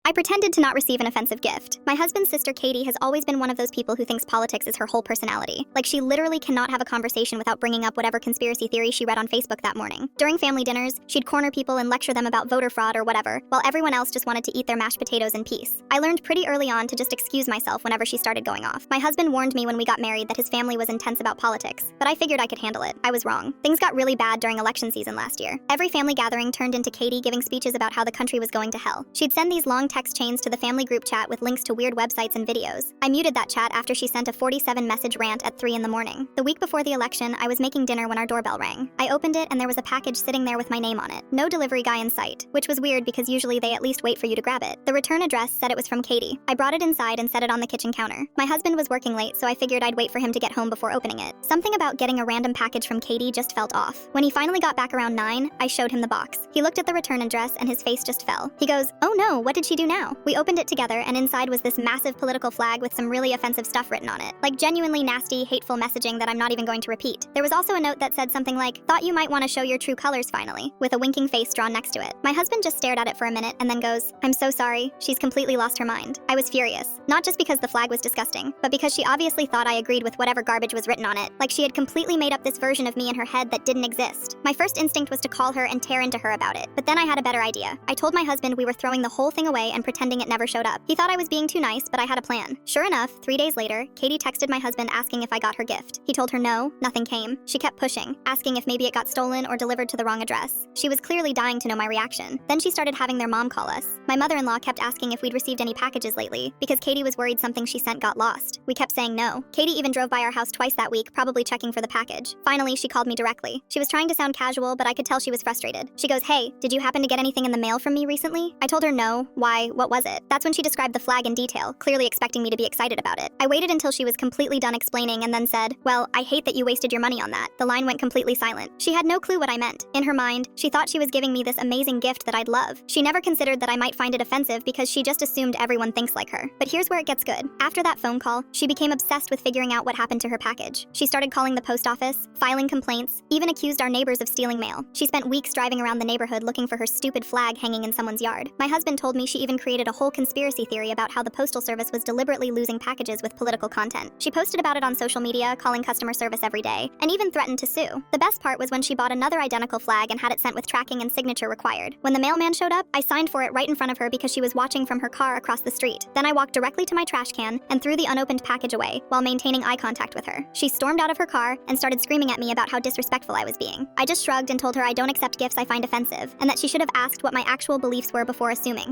I pretended to not receive an offensive gift. My husband's sister Katie has always been one of those people who thinks politics is her whole personality. Like, she literally cannot have a conversation without bringing up whatever conspiracy theory she read on Facebook that morning. During family dinners, she'd corner people and lecture them about voter fraud or whatever, while everyone else just wanted to eat their mashed potatoes in peace. I learned pretty early on to just excuse myself whenever she started going off. My husband warned me when we got married that his family was intense about politics, but I figured I could handle it. I was wrong. Things got really bad during election season last year. Every family gathering turned into Katie giving speeches about how the country was going to hell. She'd send these long text chains to the family group chat with links to weird websites and videos. I muted that chat after she sent a 47-message rant at 3 in the morning. The week before the election, I was making dinner when our doorbell rang. I opened it and there was a package sitting there with my name on it. No delivery guy in sight, which was weird because usually they at least wait for you to grab it. The return address said it was from Katie. I brought it inside and set it on the kitchen counter. My husband was working late, so I figured I'd wait for him to get home before opening it. Something about getting a random package from Katie just felt off. When he finally got back around 9, I showed him the box. He looked at the return address and his face just fell. He goes, "Oh no, what did she do now?" We opened it together and inside was this massive political flag with some really offensive stuff written on it. Like genuinely nasty, hateful messaging that I'm not even going to repeat. There was also a note that said something like, "Thought you might want to show your true colors finally," with a winking face drawn next to it. My husband just stared at it for a minute and then goes, "I'm so sorry, she's completely lost her mind." I was furious. Not just because the flag was disgusting, but because she obviously thought I agreed with whatever garbage was written on it. Like she had completely made up this version of me in her head that didn't exist. My first instinct was to call her and tear into her about it. But then I had a better idea. I told my husband we were throwing the whole thing away and pretending it never showed up. He thought I was being too nice, but I had a plan. Sure enough, 3 days later, Katie texted my husband asking if I got her gift. He told her no, nothing came. She kept pushing, asking if maybe it got stolen or delivered to the wrong address. She was clearly dying to know my reaction. Then she started having their mom call us. My mother-in-law kept asking if we'd received any packages lately, because Katie was worried something she sent got lost. We kept saying no. Katie even drove by our house twice that week, probably checking for the package. Finally, she called me directly. She was trying to sound casual, but I could tell she was frustrated. She goes, "Hey, did you happen to get anything in the mail from me recently?" I told her no. Why? What was it? That's when she described the flag in detail, clearly expecting me to be excited about it. I waited until she was completely done explaining and then said, "Well, I hate that you wasted your money on that." The line went completely silent. She had no clue what I meant. In her mind, she thought she was giving me this amazing gift that I'd love. She never considered that I might find it offensive because she just assumed everyone thinks like her. But here's where it gets good. After that phone call, she became obsessed with figuring out what happened to her package. She started calling the post office, filing complaints, even accused our neighbors of stealing mail. She spent weeks driving around the neighborhood looking for her stupid flag hanging in someone's yard. My husband told me she even created a whole conspiracy theory about how the Postal Service was deliberately losing packages with political content. She posted about it on social media, calling customer service every day, and even threatened to sue. The best part was when she bought another identical flag and had it sent with tracking and signature required. When the mailman showed up, I signed for it right in front of her because she was watching from her car across the street. Then I walked directly to my trash can and threw the unopened package away while maintaining eye contact with her. She stormed out of her car and started screaming at me about how disrespectful I was being. I just shrugged and told her I don't accept gifts I find offensive, and that she should have asked what my actual beliefs were before assuming.